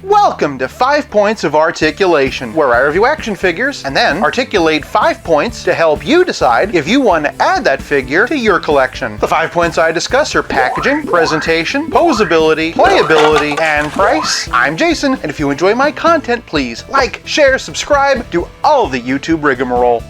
Welcome to 5 Points of Articulation, where I review action figures and then articulate 5 points to help you decide if you want to add that figure to your collection. The 5 points I discuss are packaging, presentation, posability, playability, and price. I'm Jason, and if you enjoy my content, please like, share, subscribe, do all of the YouTube rigmarole.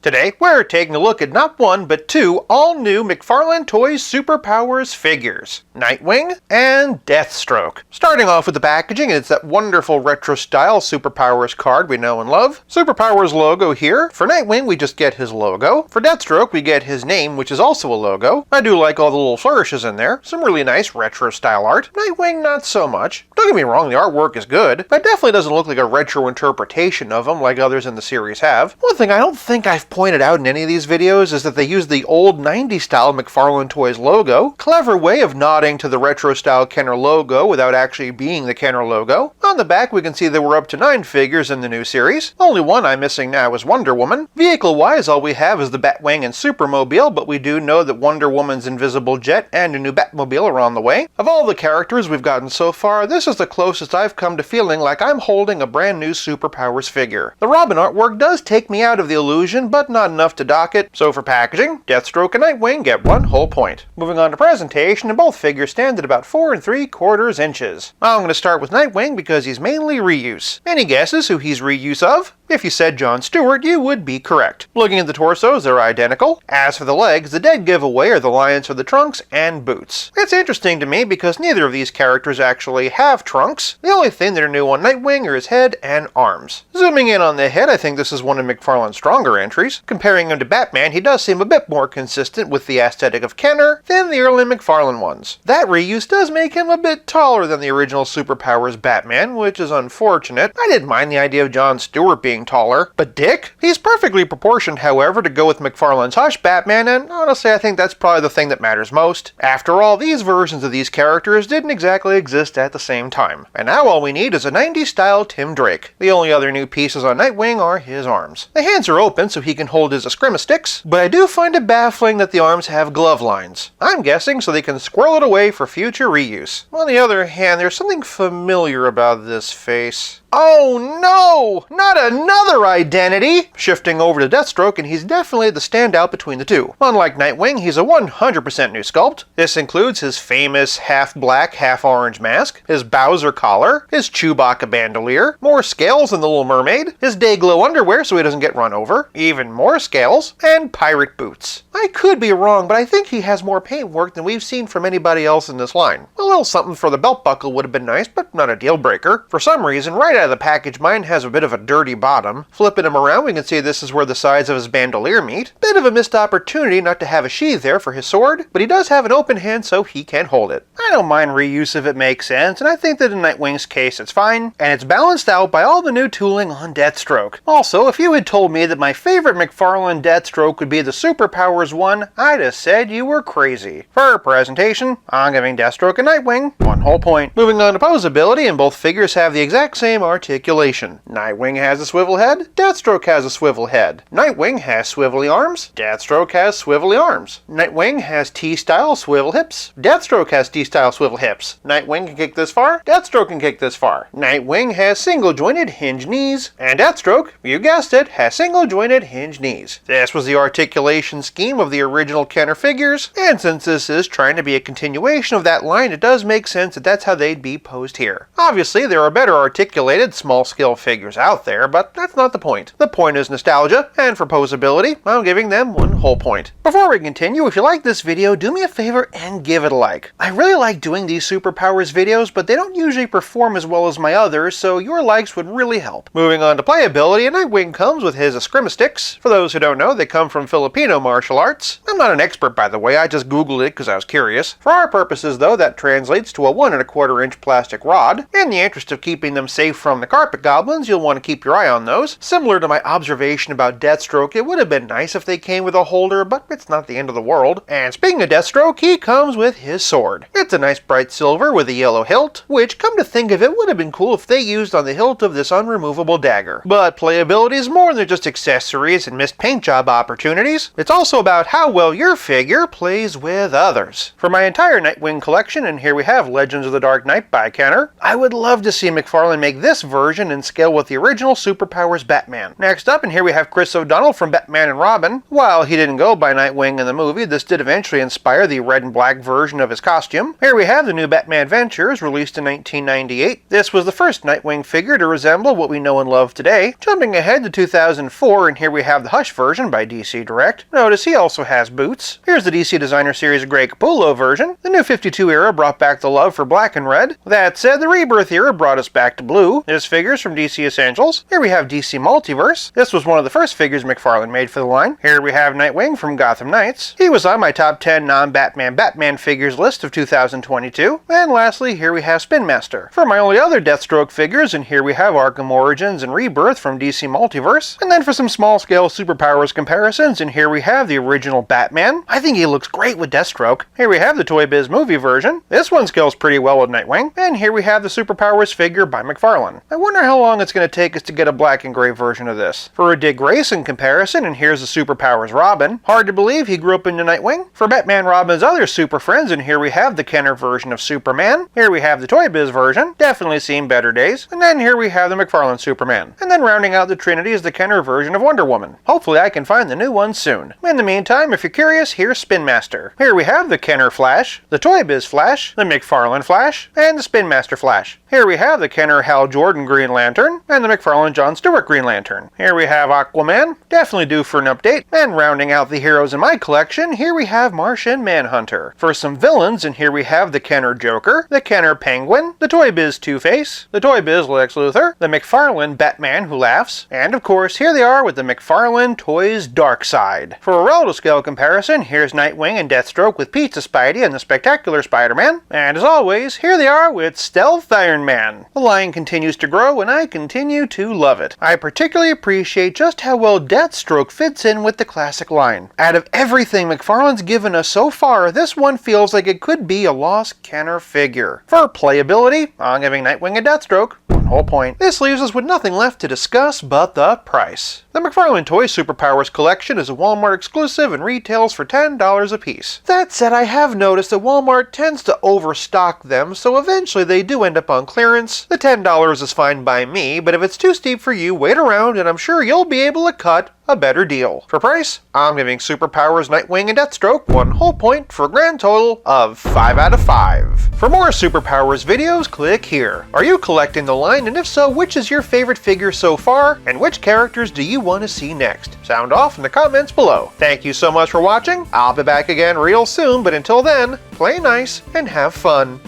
Today, we're taking a look at not one, but two all-new McFarlane Toys Superpowers figures, Nightwing and Deathstroke. Starting off with the packaging, it's that wonderful retro-style Superpowers card we know and love. Superpowers logo here. For Nightwing, we just get his logo. For Deathstroke, we get his name, which is also a logo. I do like all the little flourishes in there. Some really nice retro-style art. Nightwing, not so much. Don't get me wrong, the artwork is good, but it definitely doesn't look like a retro interpretation of him like others in the series have. One thing I don't think I've pointed out in any of these videos is that they use the old 90s style McFarlane Toys logo. Clever way of nodding to the retro style Kenner logo without actually being the Kenner logo. On the back we can see there were up to 9 figures in the new series. Only one I'm missing now is Wonder Woman. Vehicle wise all we have is the Batwing and Supermobile, but we do know that Wonder Woman's invisible jet and a new Batmobile are on the way. Of all the characters we've gotten so far, this is the closest I've come to feeling like I'm holding a brand new Superpowers figure. The Robin artwork does take me out of the illusion, but not enough to dock it, so for packaging, Deathstroke and Nightwing get 1 whole point. Moving on to presentation, and both figures stand at about 4 3/4 inches. I'm going to start with Nightwing because he's mainly reuse. Any guesses who he's reuse of? If you said John Stewart, you would be correct. Looking at the torsos, they're identical. As for the legs, the dead giveaway are the lions for the trunks and boots. It's interesting to me because neither of these characters actually have trunks. The only thing that are new on Nightwing are his head and arms. Zooming in on the head, I think this is one of McFarlane's stronger entries. Comparing him to Batman, he does seem a bit more consistent with the aesthetic of Kenner than the early McFarlane ones. That reuse does make him a bit taller than the original Superpowers Batman, which is unfortunate. I didn't mind the idea of John Stewart being taller, but Dick? He's perfectly proportioned, however, to go with McFarlane's Hush Batman, and honestly I think that's probably the thing that matters most. After all, these versions of these characters didn't exactly exist at the same time, and now all we need is a 90s style Tim Drake. The only other new pieces on Nightwing are his arms. The hands are open so he can hold his sticks, but I do find it baffling that the arms have glove lines. I'm guessing so they can squirrel it away for future reuse. On the other hand, there's something familiar about this face. Oh no! Not another identity! Shifting over to Deathstroke, and he's definitely the standout between the two. Unlike Nightwing, he's a 100% new sculpt. This includes his famous half-black, half-orange mask, his Bowser collar, his Chewbacca bandolier, more scales than the Little Mermaid, his day-glow underwear so he doesn't get run over, even more scales, and pirate boots. I could be wrong, but I think he has more paintwork than we've seen from anybody else in this line. A little something for the belt buckle would have been nice, but not a deal breaker. For some reason, right out of the package, mine has a bit of a dirty bottom. Flipping him around, we can see this is where the sides of his bandolier meet. Bit of a missed opportunity not to have a sheath there for his sword, but he does have an open hand so he can hold it. I don't mind reuse if it makes sense, and I think that in Nightwing's case it's fine, and it's balanced out by all the new tooling on Deathstroke. Also, if you had told me that my favorite McFarlane Deathstroke would be the Superpowers one, I'd have said you were crazy. For presentation, I'm giving Deathstroke and Nightwing 1 whole point. Moving on to posability, and both figures have the exact same articulation. Nightwing has a swivel head, Deathstroke has a swivel head. Nightwing has swivelly arms, Deathstroke has swivelly arms. Nightwing has T-style swivel hips, Deathstroke has T-style swivel hips. Nightwing can kick this far, Deathstroke can kick this far. Nightwing has single-jointed hinge knees, and Deathstroke, you guessed it, has single-jointed hinge knees. This was the articulation scheme of the original Kenner figures, and since this is trying to be a continuation of that line, it does make sense that that's how they'd be posed here. Obviously, there are better articulated small-scale figures out there, but that's not the point. The point is nostalgia, and for posability, I'm giving them 1 whole point. Before we continue, if you like this video, do me a favor and give it a like. I really like doing these Superpowers videos, but they don't usually perform as well as my others, so your likes would really help. Moving on to playability, and Nightwing comes with his sticks. For those who don't know, they come from Filipino martial arts. I'm not an expert, by the way, I just googled it because I was curious. For our purposes, though, that translates to a 1 1/4 inch plastic rod. In the interest of keeping them safe from the Carpet Goblins, you'll want to keep your eye on those. Similar to my observation about Deathstroke, it would have been nice if they came with a holder, but it's not the end of the world. And speaking of Deathstroke, he comes with his sword. It's a nice bright silver with a yellow hilt, which, come to think of it, would have been cool if they used on the hilt of this unremovable dagger. But playability is more than just accessories and missed paint job opportunities. It's also about how well your figure plays with others. For my entire Nightwing collection, and here we have Legends of the Dark Knight by Kenner, I would love to see McFarlane make this version in scale with the original Superpowers Batman. Next up, and here we have Chris O'Donnell from Batman and Robin. While he didn't go by Nightwing in the movie, this did eventually inspire the red and black version of his costume. Here we have the new Batman Ventures, released in 1998. This was the first Nightwing figure to resemble what we know and love today. Jumping ahead to 2004, and here we have the Hush version by DC Direct. Notice he also has boots. Here's the DC Designer Series Grey Capullo version. The New 52 era brought back the love for black and red. That said, the Rebirth era brought us back to blue. This figure's from DC Essentials. Here we have DC Multiverse. This was one of the first figures McFarlane made for the line. Here we have Nightwing from Gotham Knights. He was on my top 10 non-Batman Batman figures list of 2022. And lastly, here we have Spin Master. For my only other Deathstroke figures, and here we have Arkham Origins and Rebirth from DC Multiverse. And then for some small-scale Superpowers comparisons, and here we have the original Batman. I think he looks great with Deathstroke. Here we have the Toy Biz movie version. This one scales pretty well with Nightwing. And here we have the Superpowers figure by McFarlane. I wonder how long it's going to take us to get a black and gray version of this. For a Dick Grayson comparison, and here's the Superpowers Robin. Hard to believe he grew up into Nightwing. For Batman Robin's other super friends, and here we have the Kenner version of Superman. Here we have the Toy Biz version. Definitely seen better days. And then here we have the McFarlane Superman. And then rounding out the Trinity is the Kenner version of Wonder Woman. Hopefully I can find the new one soon. In the meantime, if you're curious, here's Spin Master. Here we have the Kenner Flash, the Toy Biz Flash, the McFarlane Flash, and the Spin Master Flash. Here we have the Kenner Hal Jordan Green Lantern, and the McFarlane John Stewart Green Lantern. Here we have Aquaman, definitely due for an update. And rounding out the heroes in my collection, here we have Martian Manhunter. For some villains, and here we have the Kenner Joker, the Kenner Penguin, the Toy Biz Two-Face, the Toy Biz Lex Luthor, the McFarlane Batman Who Laughs, and of course, here they are with the McFarlane Toys Darkseid. For a relative scale comparison, here's Nightwing and Deathstroke with Pizza Spidey and the Spectacular Spider-Man. And as always, here they are with Stealth Iron Man. The line continues to grow, and I continue to love it. I particularly appreciate just how well Deathstroke fits in with the classic line. Out of everything McFarlane's given us so far, this one feels like it could be a lost Kenner figure. For playability, I'm giving Nightwing and Deathstroke one whole point. This leaves us with nothing left to discuss but the price. The McFarlane Toys Superpowers collection is a Walmart exclusive and retails for $10 a piece. That said, I have noticed that Walmart tends to overstock them, so eventually they do end up on clearance. The $10 is fine by me, but if it's too steep for you, wait around and I'm sure you'll be able to cut a better deal. For price, I'm giving Superpowers Nightwing and Deathstroke one whole point for a grand total of 5 out of 5. For more Superpowers videos, click here. Are you collecting the line, and if so, which is your favorite figure so far, and which characters do you want to see next? Sound off in the comments below. Thank you so much for watching. I'll be back again real soon, but until then, play nice and have fun.